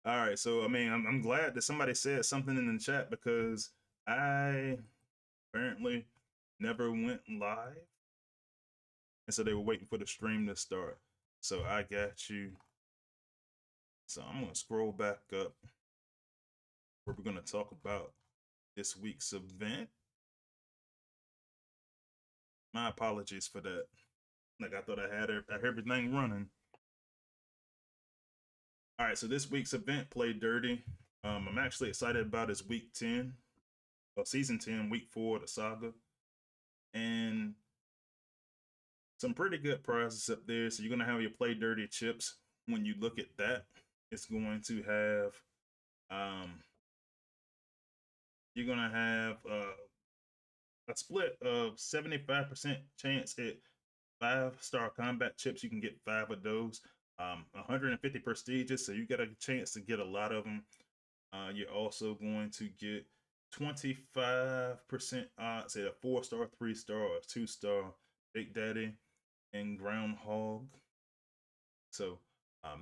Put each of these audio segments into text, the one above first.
All right, so I mean, I'm glad that somebody said something in the chat because I apparently never went live, and so they were waiting for the stream to start. So I got you. So I'm gonna scroll back up where we're gonna talk about this week's event. My apologies for that. Like I thought I had everything running. All right, so this week's event, Play Dirty. I'm actually excited about is week 10, or season 10, week 4 of the saga, and some pretty good prizes up there. So you're gonna have your Play Dirty chips. When you look at that, it's going to have you're gonna have a split of 75% chance at 5-star combat chips. You can get 5 of those. 150 prestigious, so you get a chance to get a lot of them. You're also going to get 25% odds at a 4-star, 3-star, or 2-star Big Daddy and Groundhog. So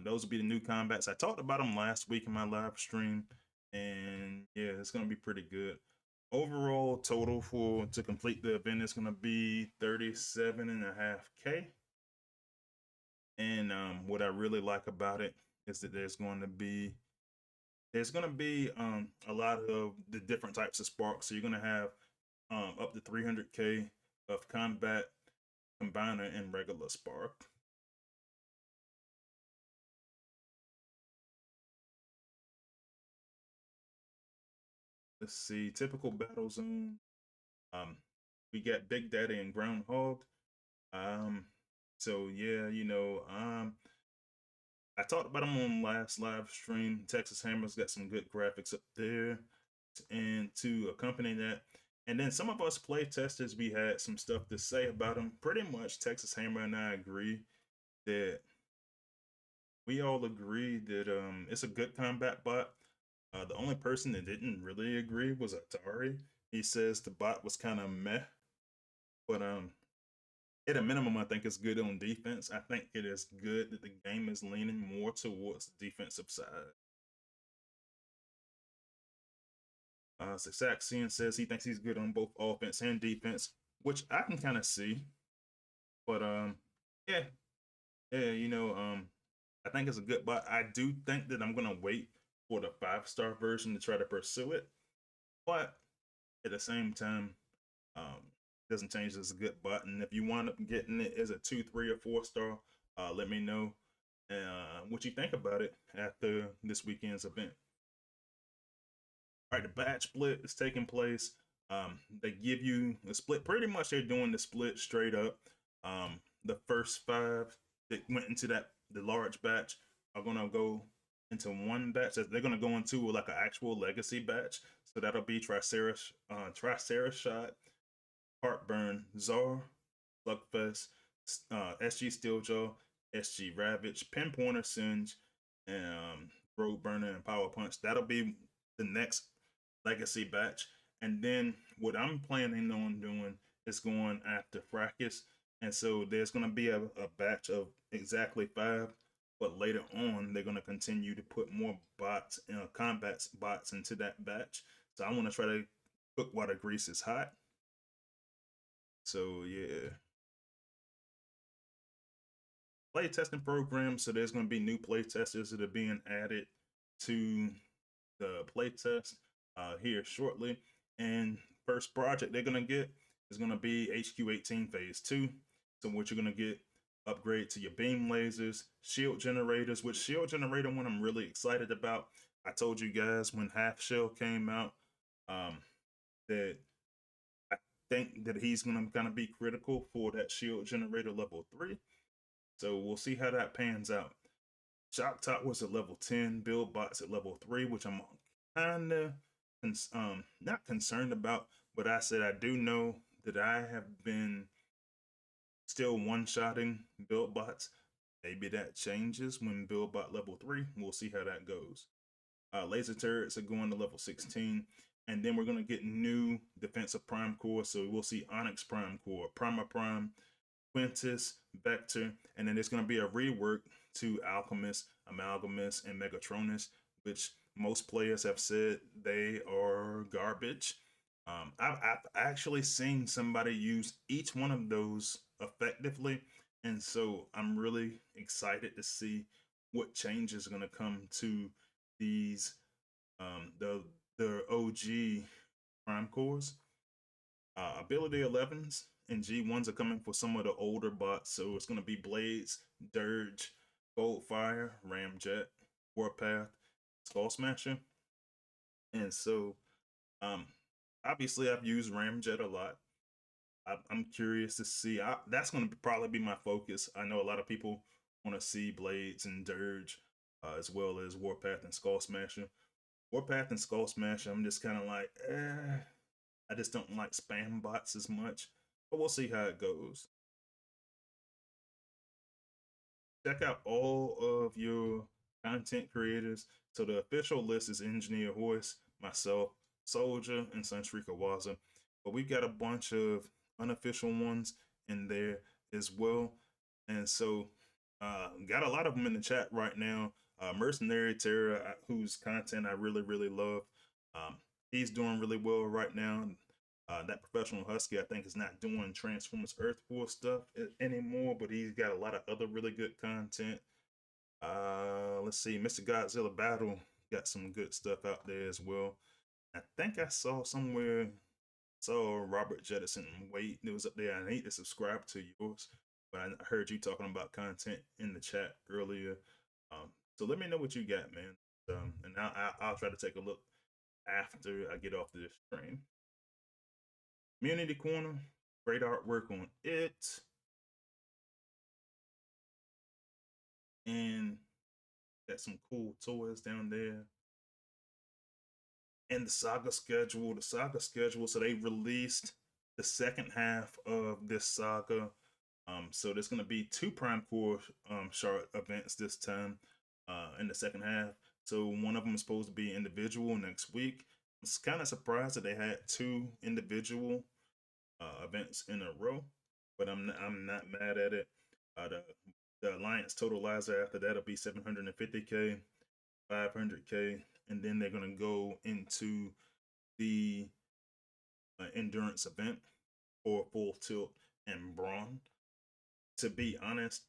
those will be the new combats. I talked about them last week in my live stream, and yeah, it's gonna be pretty good. Overall total for to complete the event is gonna be 37.5K. And what I really like about it is that there's gonna be a lot of the different types of sparks. So you're gonna have up to 300K of combat, combiner, and regular spark. Let's see, typical battle zone. We got Big Daddy and Groundhog. Um, so yeah, I talked about them on last live stream. Texas Hammer's got some good graphics up there, and to accompany that. And then some of us play testers, we had some stuff to say about them. Pretty much, Texas Hammer and I agree that we all agree that it's a good combat bot. The only person that didn't really agree was Atari. He says the bot was kind of meh, but at a minimum, I think it's good on defense. I think it is good that the game is leaning more towards the defensive side. Saxion says he thinks he's good on both offense and defense, which I can kind of see. But yeah, I think it's a good. But I do think that I'm gonna wait for the 5-star version to try to pursue it. But at the same time, doesn't change as a good button. If you wind up getting it as a 2, 3, or 4-star, let me know what you think about it after this weekend's event. All right, the batch split is taking place. They give you a split. Pretty much, they're doing the split straight up. The first 5 that went into the large batch are gonna go into one batch. They're gonna go into like an actual legacy batch. So that'll be Triceratops Shot, Heartburn, Czar, Slugfest, SG Steeljaw, SG Ravage, Pinpointer Singe, and Road Burner and Power Punch. That'll be the next legacy batch. And then what I'm planning on doing is going after Fracus. And so there's going to be a batch of exactly 5, but later on they're going to continue to put more bots, combat bots into that batch. So I want to try to cook while the grease is hot. So yeah. Play testing program. So there's going to be new play testers that are being added to the playtest here shortly. And first project they're gonna get is gonna be HQ18 Phase 2. So what you're gonna get, upgrade to your beam lasers, shield generators, which shield generator one I'm really excited about. I told you guys when Half Shell came out that I think that he's gonna be critical for that shield generator level 3. So we'll see how that pans out. Shock Top was at level 10, build bots at level 3, which I'm kinda not concerned about, but I said I do know that I have been still one-shotting build bots. Maybe that changes when build bot level 3. We'll see how that goes. Laser turrets are going to level 16, and then we're going to get new defensive prime core. So we'll see Onyx prime core, Prima Prime, Quintus, Vector, and then there's going to be a rework to Alchemist, Amalgamous, and Megatronus, which most players have said they are garbage. I've actually seen somebody use each one of those effectively, and so I'm really excited to see what changes are going to come to these the OG Prime cores. Ability 11s and G1s are coming for some of the older bots, so it's going to be Blades, Dirge, Goldfire, Ramjet, Warpath, Skull Smasher, and so um, obviously I've used Ramjet a lot. I'm curious to see. That's going to probably be my focus. I know a lot of people want to see Blades and Dirge, as well as Warpath and Skull Smasher. Warpath and Skull Smasher, I'm just kind of like, I just don't like spam bots as much, but we'll see how it goes. Check out all of your content creators. So the official list is Engineer Hoist, myself, Soldier, and Sunstreaker Waza. But we've got a bunch of unofficial ones in there as well. And so got a lot of them in the chat right now. Mercenary Terror, whose content I really, really love. Um, he's doing really well right now. That professional husky, I think, is not doing Transformers Earth Force stuff anymore, but he's got a lot of other really good content. Let's see, Mr. Godzilla Battle got some good stuff out there as well. I think I saw somewhere, saw Robert Jettison. Wait, it was up there. I need to subscribe to yours, but I heard you talking about content in the chat earlier. So let me know what you got, man. And I'll try to take a look after I get off this stream. Community Corner, great artwork on it. And got some cool toys down there. And the saga schedule. So they released the second half of this saga. So there's going to be two Prime Core shard events this time in the second half. So one of them is supposed to be individual next week. I was kind of surprised that they had two individual events in a row, but I'm not mad at it. The Alliance totalizer after that'll be 750k, 500k, and then they're gonna go into the endurance event for full tilt and brawn. To be honest,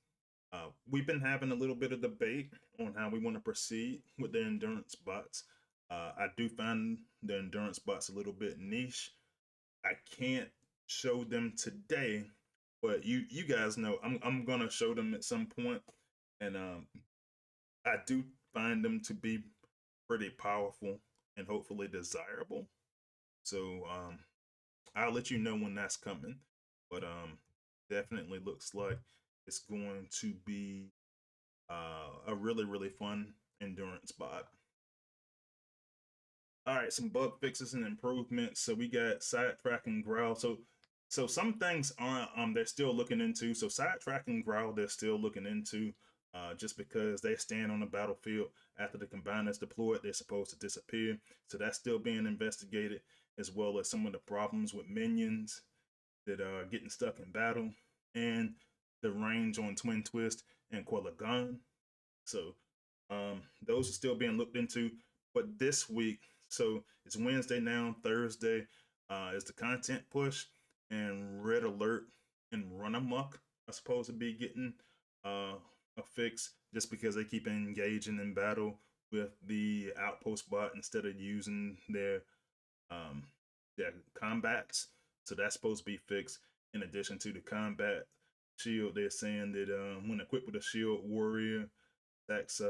we've been having a little bit of debate on how we want to proceed with the endurance bots. I do find the endurance bots a little bit niche. I can't show them today, but you guys know I'm gonna show them at some point, and I do find them to be pretty powerful and hopefully desirable. So I'll let you know when that's coming, but definitely looks like it's going to be a really fun endurance bot. All right, some bug fixes and improvements. So we got sidetrack and growl. So some things aren't they're still looking into. So sidetrack and growl they're still looking into. Just because they stand on the battlefield after the combiner is deployed, they're supposed to disappear. So that's still being investigated, as well as some of the problems with minions that are getting stuck in battle, and the range on Twin Twist and Quelagon. So those are still being looked into. But this week, so it's Wednesday now, Thursday is the content push, and Red Alert and Run Amok are supposed to be getting a fix, just because they keep engaging in battle with the outpost bot instead of using um, their combats. So that's supposed to be fixed. In addition to the combat shield, they're saying that when equipped with a shield warrior, that's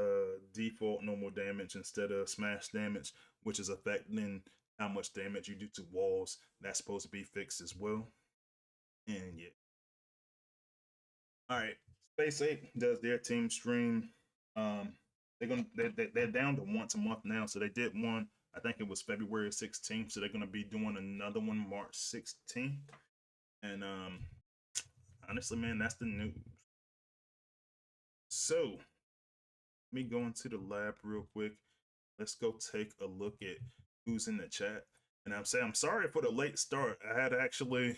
default normal damage instead of smash damage, which is affecting how much damage you do to walls. That's supposed to be fixed as well. And yeah. All right. Space 8 does their team stream. They're down to once a month now. So they did one, I think it was February 16th. So they're gonna be doing another one March 16th. And honestly, man, that's the news. So me go into the lab real quick. Let's go take a look at who's in the chat. And I'm saying I'm sorry for the late start. I had actually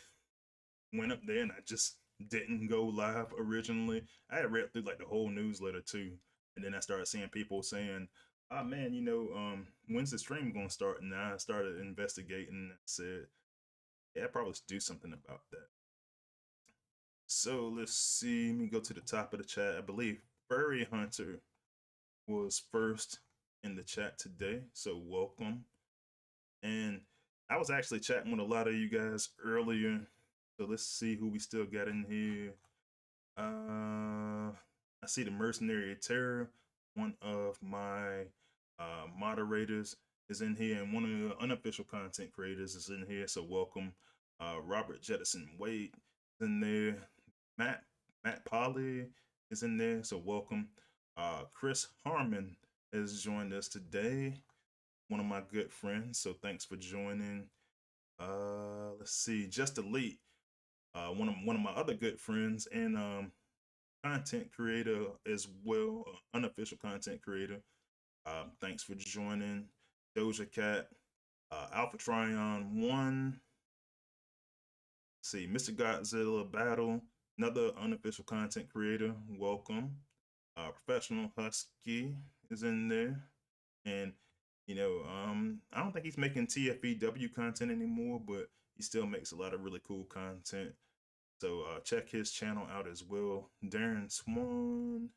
went up there and I just didn't go live originally. I had read through like the whole newsletter too, and then I started seeing people saying, Ah man, when's the stream gonna start? And I started investigating and said, yeah, I probably should do something about that. So let's see. Let me go to the top of the chat. I believe Furry Hunter was first in the chat today. So welcome. And I was actually chatting with a lot of you guys earlier. So let's see who we still got in here. I see the Mercenary Terror, one of my moderators is in here, and one of the unofficial content creators is in here. So welcome. Robert Jettison Wade is in there. Matt Polly is in there. So welcome. Chris Harmon has joined us today. One of my good friends. So thanks for joining. Let's see. Just Elite. One of my other good friends and content creator as well, unofficial content creator. Thanks for joining. Doja Cat, Alpha Tryon 1. Let's see, Mr. Godzilla Battle, another unofficial content creator. Welcome. Professional Husky is in there. And, I don't think he's making TFEW content anymore, but he still makes a lot of really cool content. So check his channel out as well. Darren Swan,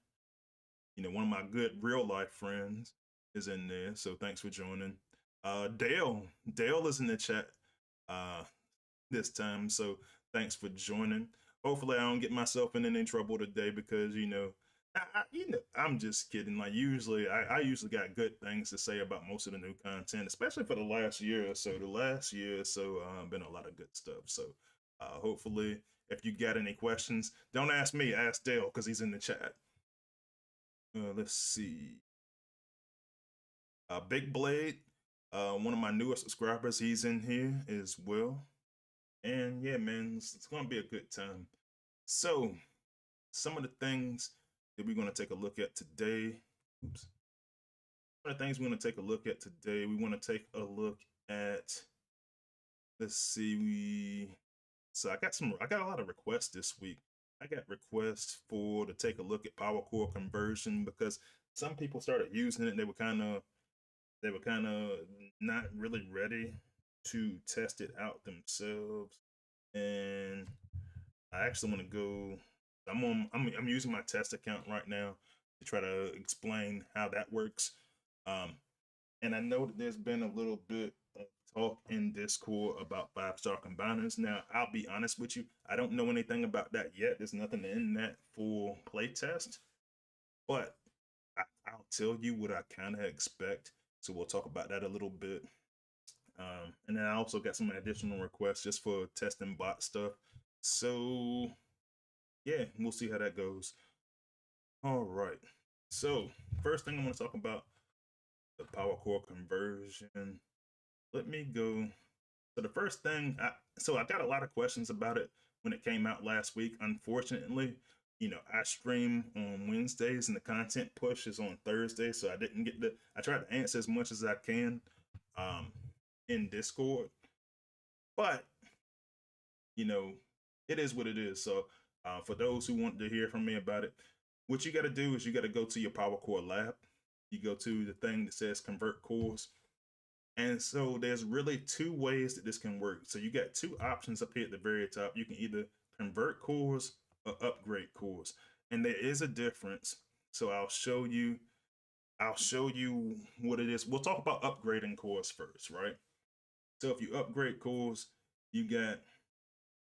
one of my good real life friends is in there. So thanks for joining. Dale is in the chat this time. So thanks for joining. Hopefully I don't get myself in any trouble today because I'm just kidding. Like I usually got good things to say about most of the new content, especially for the last year or so. The last year or so been a lot of good stuff. So hopefully if you got any questions, don't ask me, ask Dale because he's in the chat. Let's see. Big Blade, one of my newest subscribers, he's in here as well. And yeah, man, it's going to be a good time. So, some of the things that we're going to take a look at today. Oops. Some of the things we're going to take a look at today. We want to take a look at. Let's see. So I got a lot of requests this week. I got requests to take a look at power core conversion because some people started using it and they were kind of not really ready to test it out themselves. And I actually want to go. I'm using my test account right now to try to explain how that works. And I know that there's been a little bit of talk in Discord about 5-star combiners. Now, I'll be honest with you, I don't know anything about that yet. There's nothing in that for playtest, but I'll tell you what I kind of expect. So we'll talk about that a little bit. And then I also got some additional requests just for testing bot stuff. So yeah, we'll see how that goes. All right. So first thing I want to talk about the power core conversion. Let me go. So the first thing, I got a lot of questions about it when it came out last week. Unfortunately, I stream on Wednesdays and the content push is on Thursday, so I didn't get I tried to answer as much as I can in Discord, but it is what it is. So for those who want to hear from me about it, what you got to do is you got to go to your power core lab. You go to the thing that says convert cores. And so there's really two ways that this can work. So you got two options up here at the very top. You can either convert cores or upgrade cores. And there is a difference. So I'll show you what it is. We'll talk about upgrading cores first, right? So if you upgrade cores, you got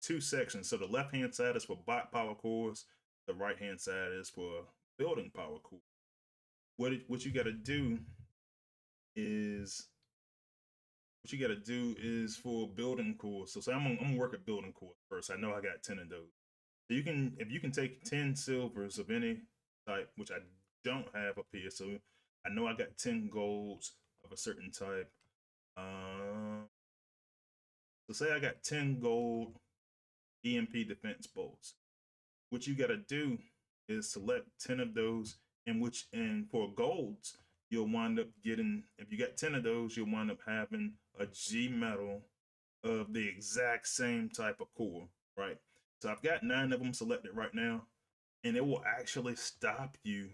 two sections. So the left-hand side is for bot power cores. The right-hand side is for building power cores. What you got to do is for building cores. So I'm gonna work at building cores first. I know I got 10 of those. So if you can take 10 silvers of any type, which I don't have up here. So I know I got 10 golds of a certain type. So say I got 10 gold EMP defense bolts. What you got to do is select 10 of those, and for golds, you'll wind up getting, if you got 10 of those, you'll wind up having a G metal of the exact same type of core, right? So I've got 9 of them selected right now, and it will actually stop you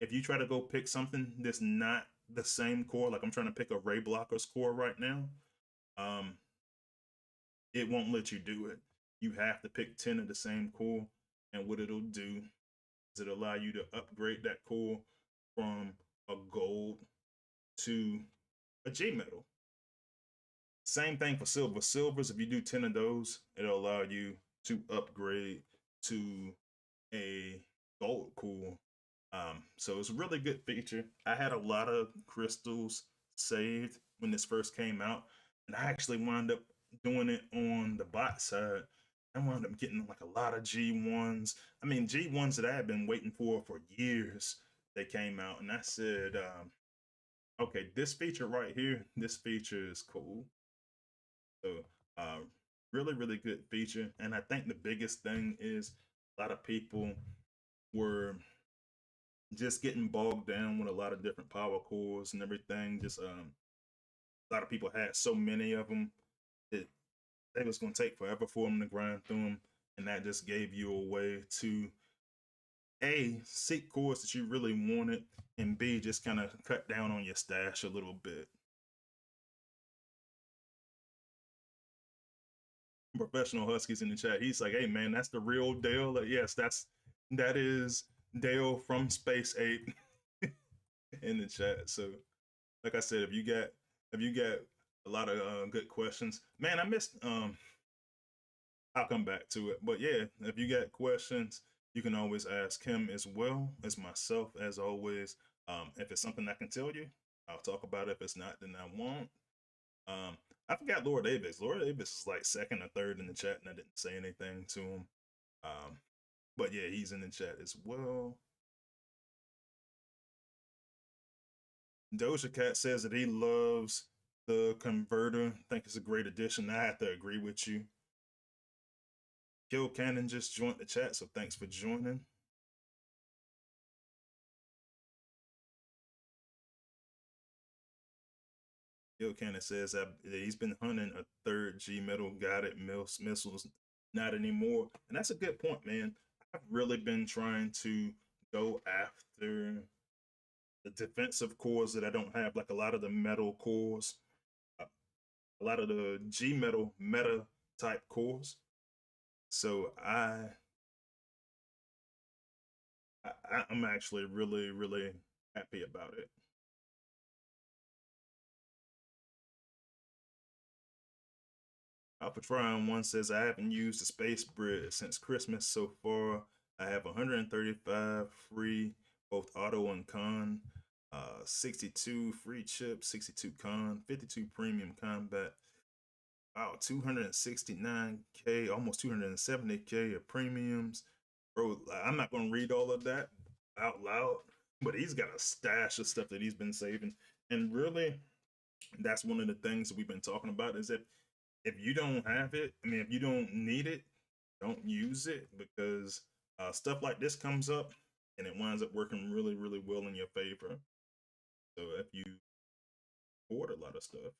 if you try to go pick something that's not the same core, like I'm trying to pick a Ray Blocker's core right now, it won't let you do it. You have to pick 10 of the same core, and what it'll do is it allow you to upgrade that core from a gold to a G metal. Same thing for silver. Silvers, if you do 10 of those, it'll allow you to upgrade to a gold core. So it's a really good feature. I had a lot of crystals saved when this first came out, and I actually wound up doing it on the bot side. I wound up getting like a lot of G1s. I mean, G1s that I had been waiting for years. They came out, and I said, okay, this feature right here, this feature is cool. So, uh, really, really good feature. And I think the biggest thing is a lot of people were just getting bogged down with a lot of different power cores and everything. Just a lot of people had so many of them that it was going to take forever for them to grind through them, and that just gave you a way to A, seek cores that you really wanted, and B, just kind of cut down on your stash a little bit. Professional Huskies in the chat, he's like, hey man, that's the real Dale. Like, yes, that is Dale from Space 8 in the chat. So like I said, if you got a lot of good questions, man, I missed I'll come back to it. But yeah, if you got questions, you can always ask him as well as myself, as always. If it's something I can tell you, I'll talk about it. If it's not, then I won't. I forgot Laura Davis. Laura Davis is like second or third in the chat, and I didn't say anything to him. But yeah, he's in the chat as well. Doja Cat says that he loves the converter. I think it's a great addition. I have to agree with you. Kill Cannon just joined the chat, so thanks for joining. Kill Cannon says that he's been hunting a third G metal guided missiles, not anymore. And that's a good point, man. I've really been trying to go after the defensive cores that I don't have, like a lot of the metal cores, a lot of the G metal meta type cores. So I'm actually really, really happy about it. Alpha Trion 1 says, I haven't used the space bread since Christmas so far. I have 135 free, both auto and con, 62 free chips, 62 con, 52 premium combat. Wow, 269K, almost 270K of premiums. Bro, I'm not going to read all of that out loud, but he's got a stash of stuff that he's been saving. And really, that's one of the things that we've been talking about is that if you don't have it, I mean, if you don't need it, don't use it, because stuff like this comes up and it winds up working really, really well in your favor. So if you hoard a lot of stuff.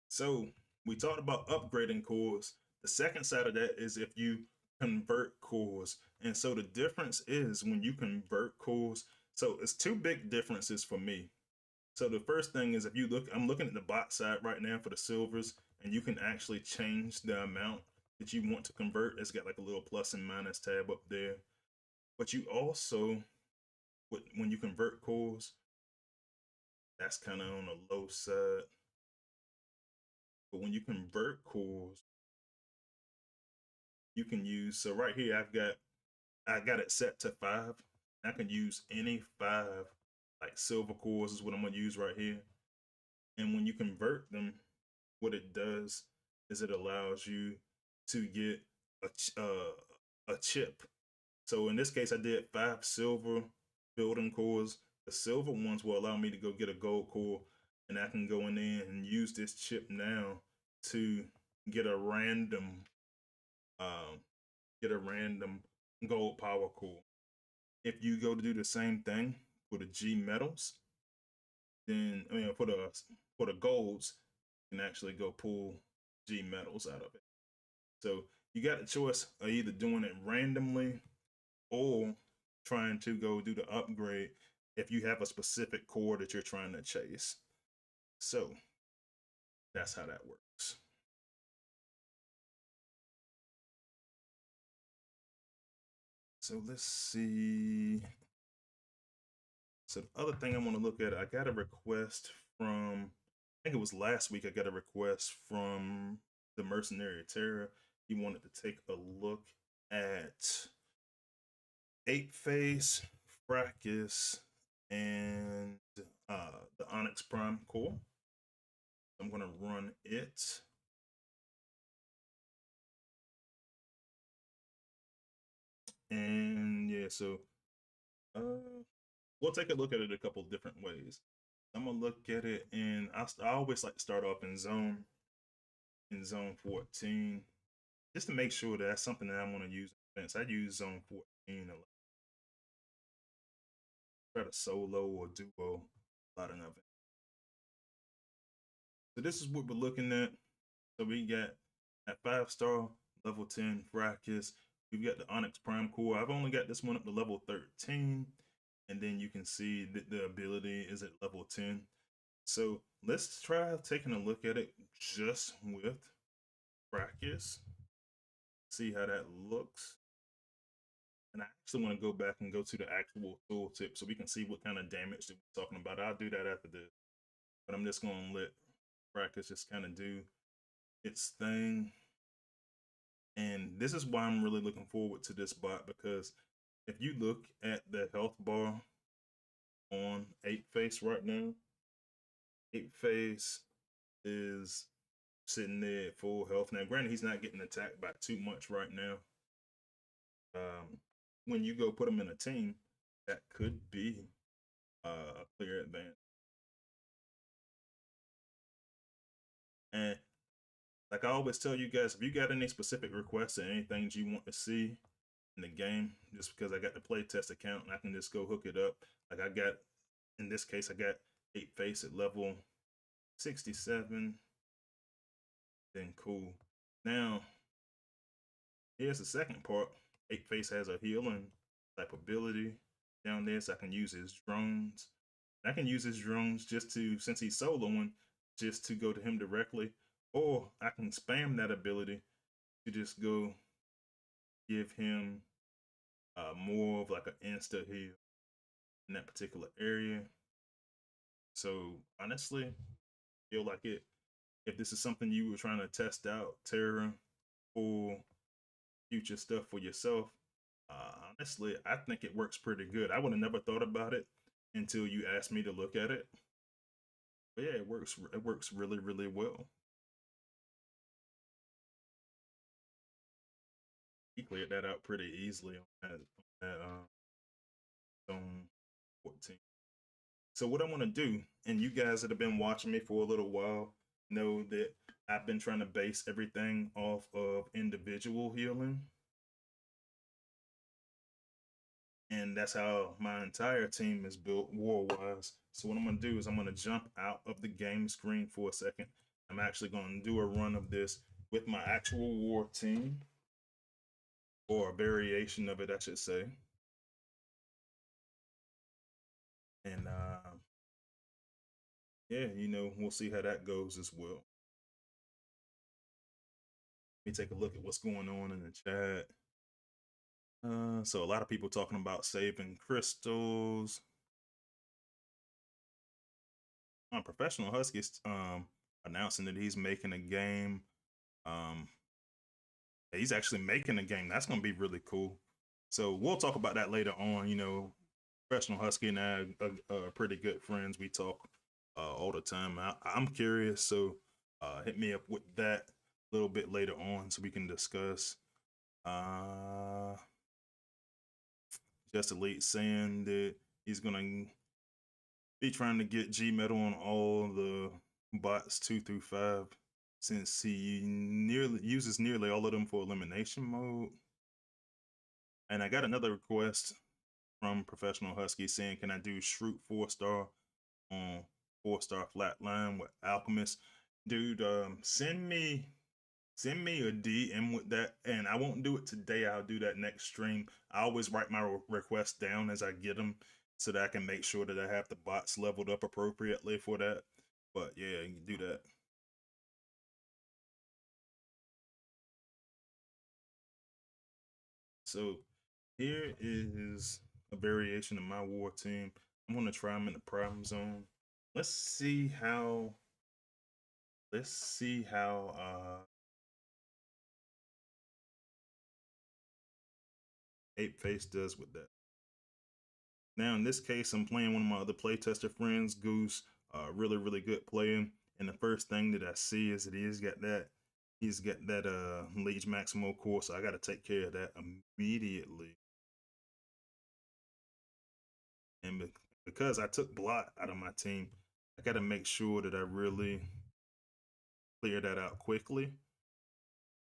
So we talked about upgrading cores. The second side of that is if you convert cores. And so the difference is when you convert cores, so it's two big differences for me. So the first thing is if you look, I'm looking at the bot side right now for the silvers, and you can actually change the amount that you want to convert. It's got like a little plus and minus tab up there. But you also, when you convert cores, that's kind of on the low side. But when you convert cores, you can use, so right here I got it set to 5. I can use any 5 like silver cores is what I'm gonna use right here. And when you convert them, what it does is it allows you to get a chip. So in this case, I did 5 silver building cores. The silver ones will allow me to go get a gold core, and I can go in there and use this chip now to get a random um, gold power core. If you go to do the same thing for the G metals, then I mean for the golds, you can actually go pull G metals out of it. So you got a choice of either doing it randomly or trying to go do the upgrade if you have a specific core that you're trying to chase. So that's how that works. So let's see. So the other thing I want to look at, I got a request from, I think it was last week, I got a request from the Mercenary Terror. He wanted to take a look at 8-Phase, Fracus, and the Onyx Prime core. I'm going to run it. And yeah, so we'll take a look at it a couple different ways. I'm gonna look at it, and I always like to start off in zone 14, just to make sure that that's something that I want to use in events. I use zone 14 a lot. Try to solo or duo a lot of events. So this is what we're looking at. So we got at 5-star level 10 Fracus. We've got the Onyx Prime core. I've only got this one up to level 13, and then you can see that the ability is at level 10. So let's try taking a look at it just with Fracus. See how that looks. And I actually want to go back and go to the actual tooltip so we can see what kind of damage that we're talking about. I'll do that after this, but I'm just going to let Fracus just kind of do its thing. And this is why I'm really looking forward to this bot, because if you look at the health bar on 8-Phase right now, 8-Phase is sitting there at full health. Now, granted, he's not getting attacked by too much right now. When you go put him in a team, that could be a clear advantage. And like I always tell you guys, if you got any specific requests or anything you want to see in the game, just because I got the playtest account and I can just go hook it up. Like I got, in this case, I got 8-Phase at level 67. Then cool. Now, here's the second part. 8-Phase has a healing type ability down there, so I can use his drones. I can use his drones just to, since he's soloing, just to go to him directly, or I can spam that ability to just go give him more of like an insta heal in that particular area. So honestly, I feel like it. If this is something you were trying to test out, Terra, for future stuff for yourself, honestly, I think it works pretty good. I would have never thought about it until you asked me to look at it. But yeah, it works. It works really, really well. He cleared that out pretty easily on that zone 14. So what I want to do, and you guys that have been watching me for a little while know that I've been trying to base everything off of individual healing. And that's how my entire team is built war-wise. So what I'm going to do is I'm going to jump out of the game screen for a second. I'm actually going to do a run of this with my actual war team, or a variation of it, I should say. And yeah, you know, we'll see how that goes as well. Let me take a look at what's going on in the chat. So a lot of people talking about saving crystals. Professional Husky's announcing that he's making a game. He's actually making a game. That's going to be really cool. So we'll talk about that later on. You know, Professional Husky and I are pretty good friends. We talk all the time. I'm curious, so hit me up with that a little bit later on so we can discuss. Just Elite saying that he's gonna be trying to get G Metal on all the bots 2 through 5, since he uses nearly all of them for elimination mode. And I got another request from Professional Husky saying, can I do Shroot 4-star on 4-star Flatline with Alchemist? Dude, send me send me a DM with that, and I won't do it today. I'll do that next stream. I always write my requests down as I get them so that I can make sure that I have the bots leveled up appropriately for that. But yeah, you can do that. So here is a variation of my war team. I'm gonna try them in the prime zone. Let's see how. Let's see how. Ape Face does with that. Now in this case, I'm playing one of my other playtester friends, Goose. Really, really good player. And the first thing that I see is that he's got that Liege Maximo core, so I gotta take care of that immediately. And because I took Blot out of my team, I gotta make sure that I really clear that out quickly.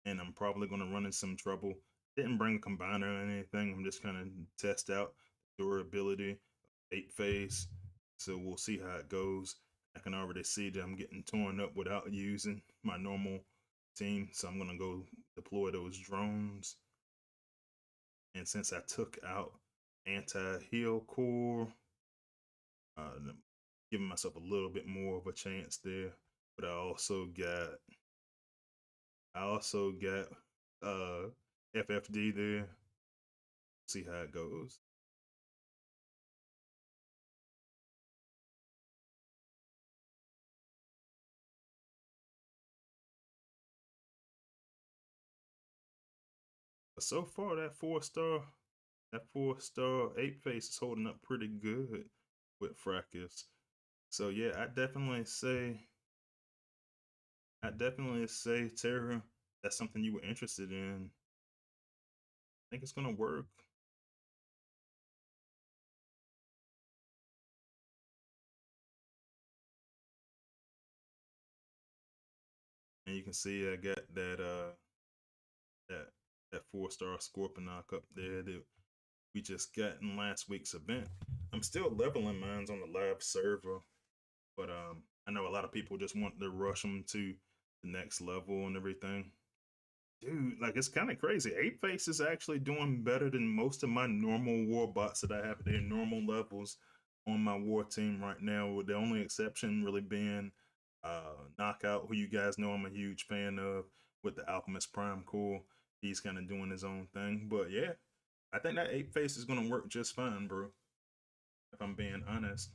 And I'm probably gonna run into some trouble. Didn't bring a combiner or anything. I'm just gonna test out durability, Ape Face. So we'll see how it goes. I can already see that I'm getting torn up without using my normal team. So I'm gonna go deploy those drones. And since I took out anti-heal core, giving myself a little bit more of a chance there. But I also got FFD there. See how it goes. But so far, that 4-star Ape Face is holding up pretty good with Fracus. So yeah, I definitely say Terra. That's something you were interested in. I think it's gonna work. And you can see I got that that 4-star Scorponok up there that we just got in last week's event. I'm still leveling mines on the live server, but I know a lot of people just want to rush them to the next level and everything. Dude, like it's kind of crazy. Ape Face is actually doing better than most of my normal war bots that I have at their normal levels on my war team right now, with the only exception really being Knockout, who you guys know I'm a huge fan of with the Alchemist Prime Core. He's kind of doing his own thing. But yeah, I think that Ape Face is gonna work just fine, bro. If I'm being honest.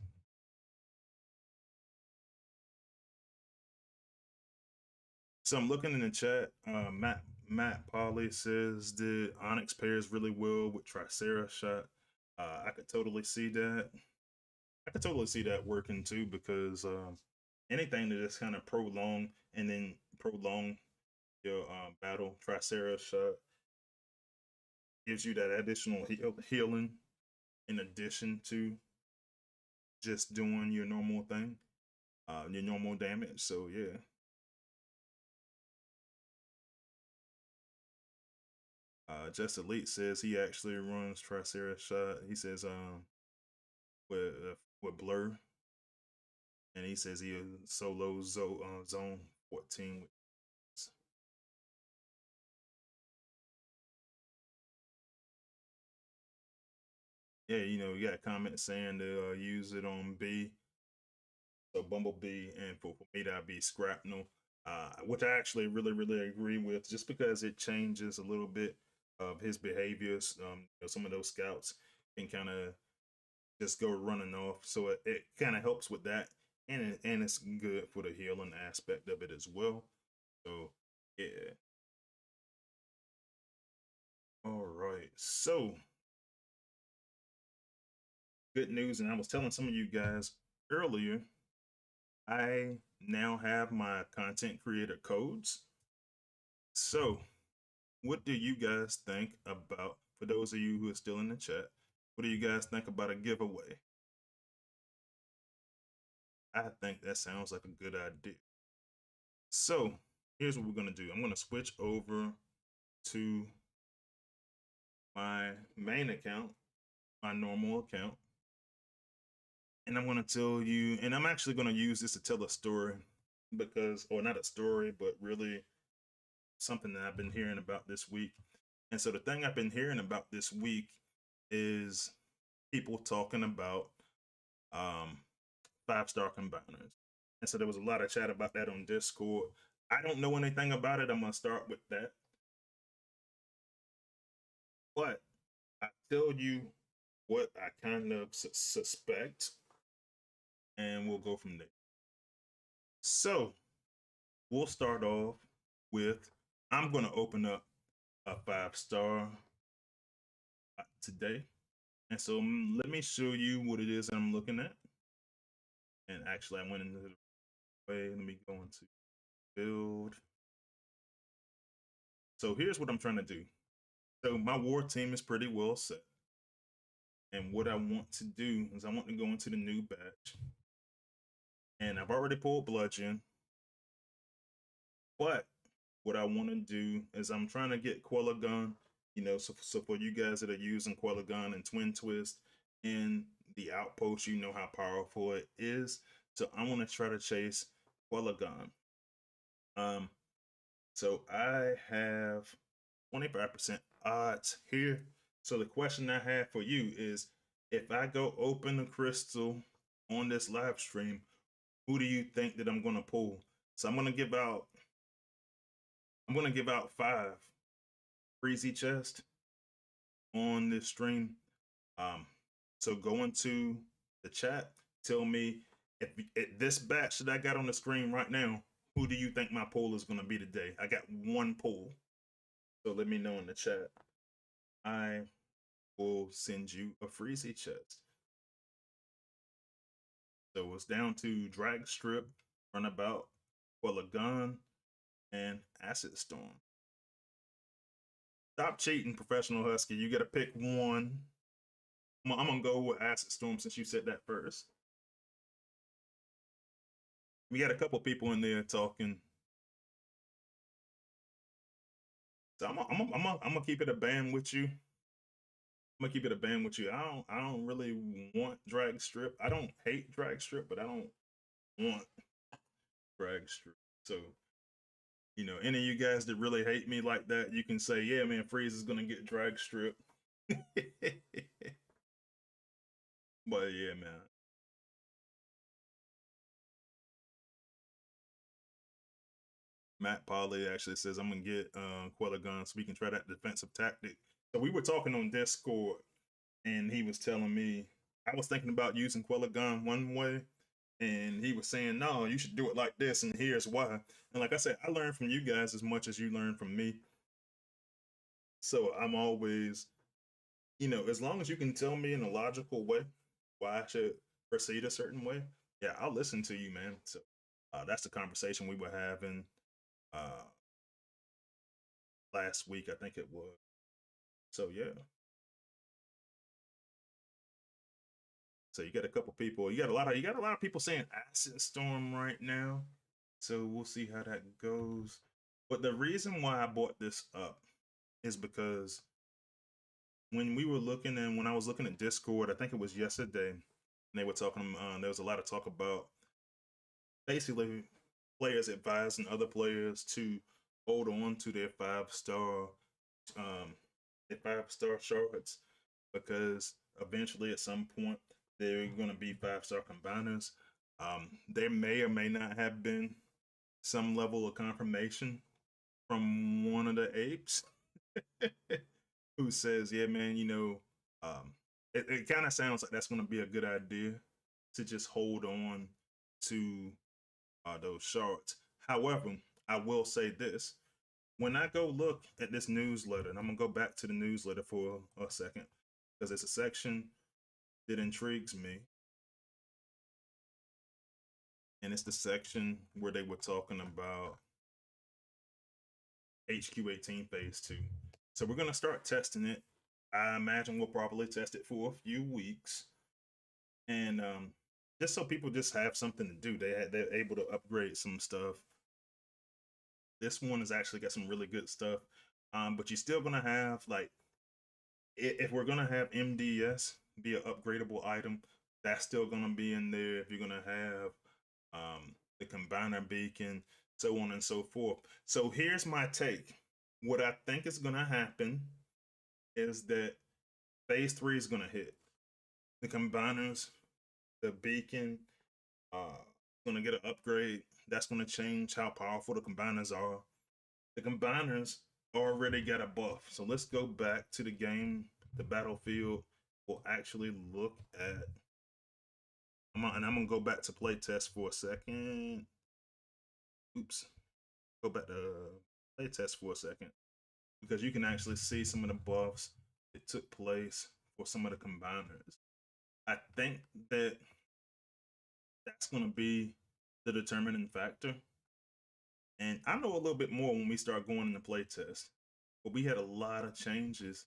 So I'm looking in the chat. Matt Polly says the Onyx pairs really well with Tricera shot. I could totally see that. I could totally see that working too, because anything to just kind of prolong your battle, Tricera shot gives you that additional healing in addition to just doing your normal thing, your normal damage. So yeah. Just Elite says he actually runs Tricera shot. He says with Blur, and he says he solo zone 14 with. Yeah, you know, you got a comment saying to use it on B, so Bumblebee, and for me that'd be Scrapnel, which I actually really really agree with, just because it changes a little bit of his behaviors. You know, some of those scouts can kind of just go running off, so it kind of helps with that, and it's good for the healing aspect of it as well. So yeah. All right. So good news, and I was telling some of you guys earlier, I now have my content creator codes. So, what do you guys think about, for those of you who are still in the chat, what do you guys think about a giveaway? I think that sounds like a good idea. So, here's what we're going to do. I'm going to switch over to my main account, my normal account. And I'm going to tell you, and I'm actually going to use this to tell a story, because, or not a story, but really something that I've been hearing about this week. And so the thing I've been hearing about this week is people talking about um, 5-star combiners. And so there was a lot of chat about that on Discord. I don't know anything about it. I'm going to start with that. But I tell you what I kind of suspect, and we'll go from there. So we'll start off with, I'm going to open up a 5-star today. And so let me show you what it is I'm looking at. And actually, I went into the way. Let me go into build. So here's what I'm trying to do. So my war team is pretty well set. And what I want to do is I want to go into the new batch. And I've already pulled bludgeon. But what I want to do is I'm trying to get Quella Gun, you know, so for you guys that are using Quella Gun and Twin Twist in the outpost, you know how powerful it is. So I want to try to chase Quella Gun. So I have 25% odds here. So the question I have for you is, if I go open a crystal on this live stream, who do you think that I'm going to pull? So I'm going to give out 5 Freezy chest on this stream. So go into the chat, tell me if this batch that I got on the screen right now, who do you think my poll is going to be today? I got one poll. So let me know in the chat. I will send you a Freezy chest. So it's down to Drag Strip, Runabout, Quella Gun, and Acid Storm. Stop cheating, Professional Husky. You got to pick one. I'm going to go with Acid Storm since you said that first. We got a couple people in there talking. So I'm gonna keep it a band with you. I'm gonna keep it a band with you. I don't really want Drag Strip. I don't hate Drag Strip, but I don't want Drag Strip. So, you know, any of you guys that really hate me like that, you can say, yeah, man, Freeze is gonna get Drag Strip. But yeah, man. Matt Polly actually says I'm gonna get Quella Gun so we can try that defensive tactic. So we were talking on Discord, and he was telling me I was thinking about using Quella Gun one way, and he was saying, no, you should do it like this, and here's why. And like I said, I learned from you guys as much as you learn from me. So I'm always, you know, as long as you can tell me in a logical way why I should proceed a certain way, yeah, I'll listen to you, man. So that's the conversation we were having last week, I think it was. So yeah. So you got a couple people, you got a lot of people saying Acid Storm right now. So we'll see how that goes. But the reason why I bought this up is because when we were looking, and when I was looking at Discord, I think it was yesterday, and they were talking, there was a lot of talk about basically players advising other players to hold on to their 5-star shards, because eventually at some point they're going to be 5-star combiners. There may or may not have been some level of confirmation from one of the apes who says, yeah, man, you know, it kind of sounds like that's going to be a good idea to just hold on to those shards. However, I will say this. When I go look at this newsletter, and I'm going to go back to the newsletter for a second, because it's a section that intrigues me. And it's the section where they were talking about HQ18 Phase 2. So we're going to start testing it. I imagine we'll probably test it for a few weeks. And just so people just have something to do. They're able to upgrade some stuff. This one has actually got some really good stuff. But you're still going to have, like, if we're going to have MDS be an upgradable item, that's still going to be in there. If you're going to have the combiner beacon, so on and so forth. So here's my take. What I think is going to happen is that phase 3 is going to hit. The combiners, the beacon, going to get an upgrade. That's going to change how powerful the combiners are. The combiners already got a buff. So let's go back to the game, the battlefield. We'll actually look at, and I'm going to go back to playtest for a second. Oops. Go back to playtest for a second, because you can actually see some of the buffs that took place for some of the combiners. I think that that's going to be the determining factor. And I know a little bit more when we start going into playtest, but we had a lot of changes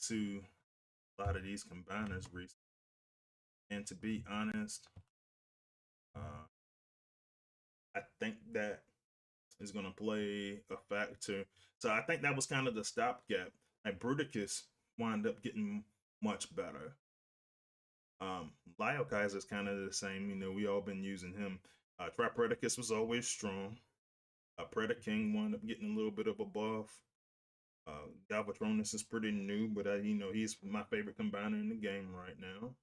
to a lot of these combiners recently. And to be honest, I think that is going to play a factor. So I think that was kind of the stopgap. Like Bruticus wound up getting much better. Lyle Kaiser's kind of the same. You know, we all been using him. Tripredicus was always strong. Predaking wound up getting a little bit of a buff. Galvatronus is pretty new, but you know, he's my favorite combiner in the game right now.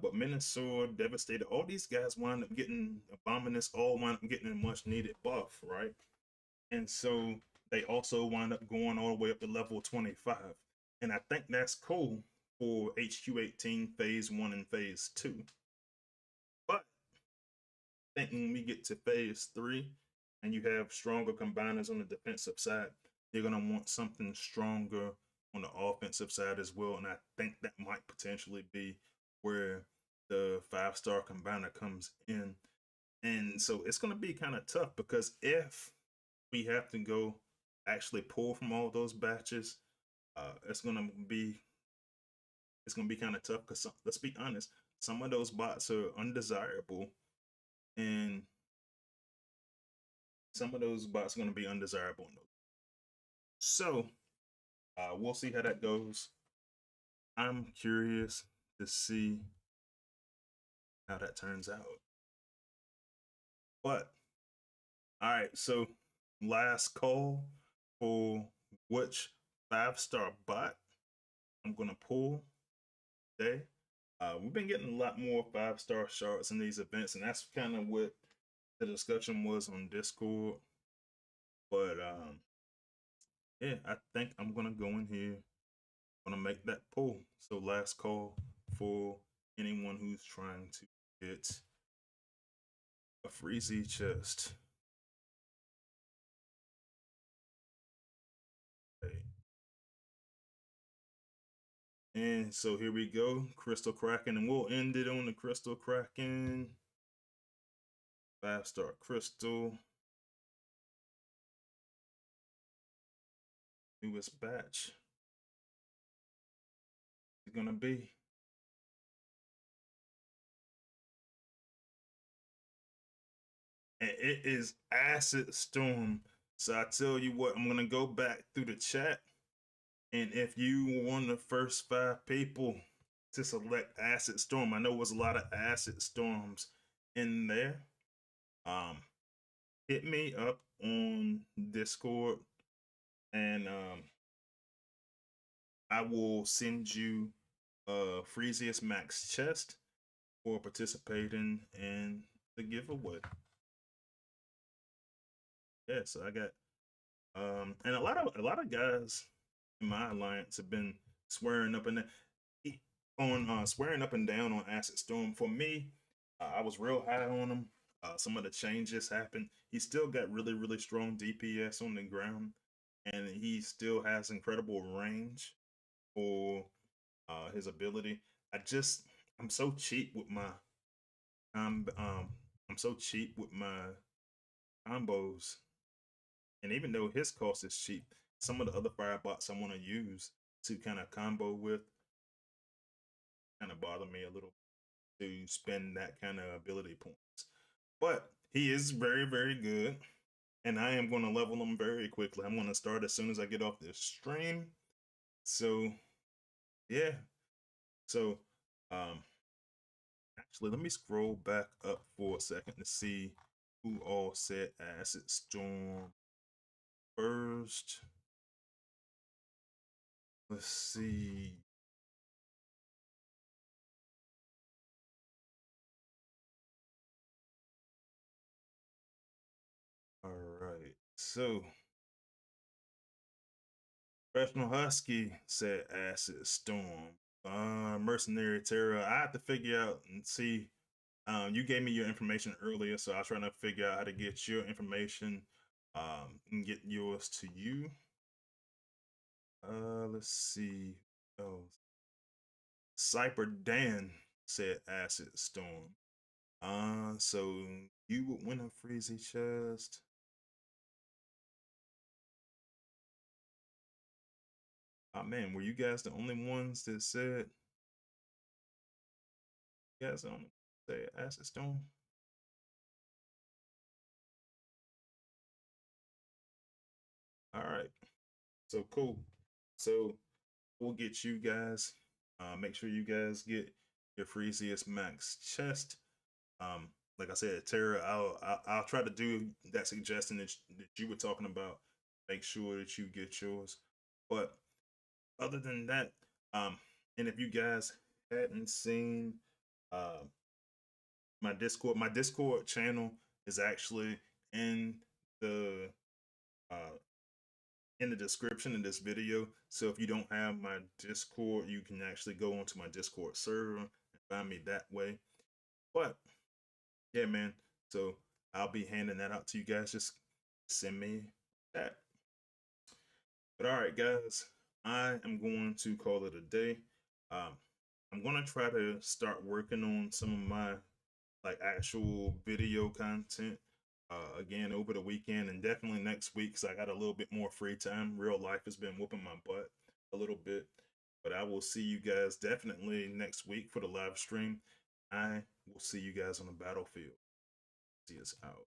But Minosaur, Devastator, all these guys wind up getting Abominus, all wind up getting a much needed buff, right? And so they also wind up going all the way up to level 25. And I think that's cool for HQ18 phase 1 and phase 2. But I think when we get to phase 3 and you have stronger combiners on the defensive side, you're going to want something stronger on the offensive side as well. And I think that might potentially be where the 5-star combiner comes in. And so it's going to be kind of tough, because if we have to go actually pull from all those batches, it's going to be kind of tough, because let's be honest, some of those bots are undesirable, and some of those bots are going to be undesirable. So we'll see how that goes. I'm curious to see how that turns out. But all right, so last call for which 5-star bot I'm gonna pull today. We've been getting a lot more 5-star shards in these events, and that's kind of what the discussion was on Discord. But yeah, I think I'm gonna go in here, gonna make that pull. So last call for anyone who's trying to get a Freezy chest. Okay. And so here we go, Crystal Kraken, and we'll end it on the Crystal Kraken. 5-star crystal. Newest batch is gonna be. And it is Acid Storm. So I tell you what, I'm gonna go back through the chat. And if you were one of the first 5 people to select Acid Storm, I know it was a lot of Acid Storms in there. Hit me up on Discord, and I will send you a Freeziest Max chest for participating in the giveaway. Yeah, so I got and a lot of guys in my alliance have been swearing up and swearing up and down on Acid Storm. For me, I was real high on him. Some of the changes happened. He still got really strong DPS on the ground, and he still has incredible range for his ability. I'm so cheap with my I'm so cheap with my combos, and even though his cost is cheap, some of the other firebots I want to use to kind of combo with kind of bother me a little to spend that kind of ability points. But he is very good, and I am going to level him very quickly. I'm going to start as soon as I get off this stream. So yeah, so actually let me scroll back up for a second to see who all said Acid Storm first. Let's see. All right. So, Professional Husky said Acid Storm. Mercenary Terror. I have to figure out and see. You gave me your information earlier, so I was trying to figure out how to get your information and get yours to you. Let's see. Oh, Cyper Dan said Acid Storm. So you would win a Freezy chest. Oh man, were you guys the only ones that said? You guys the only say Acid Storm? All right. So cool. So we'll get you guys. Make sure you guys get your Freeziest Max chest. Like I said, Tara, I'll try to do that suggestion that you were talking about. Make sure that you get yours. But other than that, and if you guys hadn't seen uh, my Discord channel is actually in the uh, in the description in this video. So if you don't have my Discord, you can actually go onto my Discord server and find me that way. But yeah, man. So I'll be handing that out to you guys. Just send me that. But all right, guys, I am going to call it a day. Um, I'm gonna try to start working on some of my like actual video content again over the weekend and definitely next week because I got a little bit more free time. Real life has been whooping my butt a little bit, but I will see you guys definitely next week for the live stream. I will see you guys on the battlefield. See us out.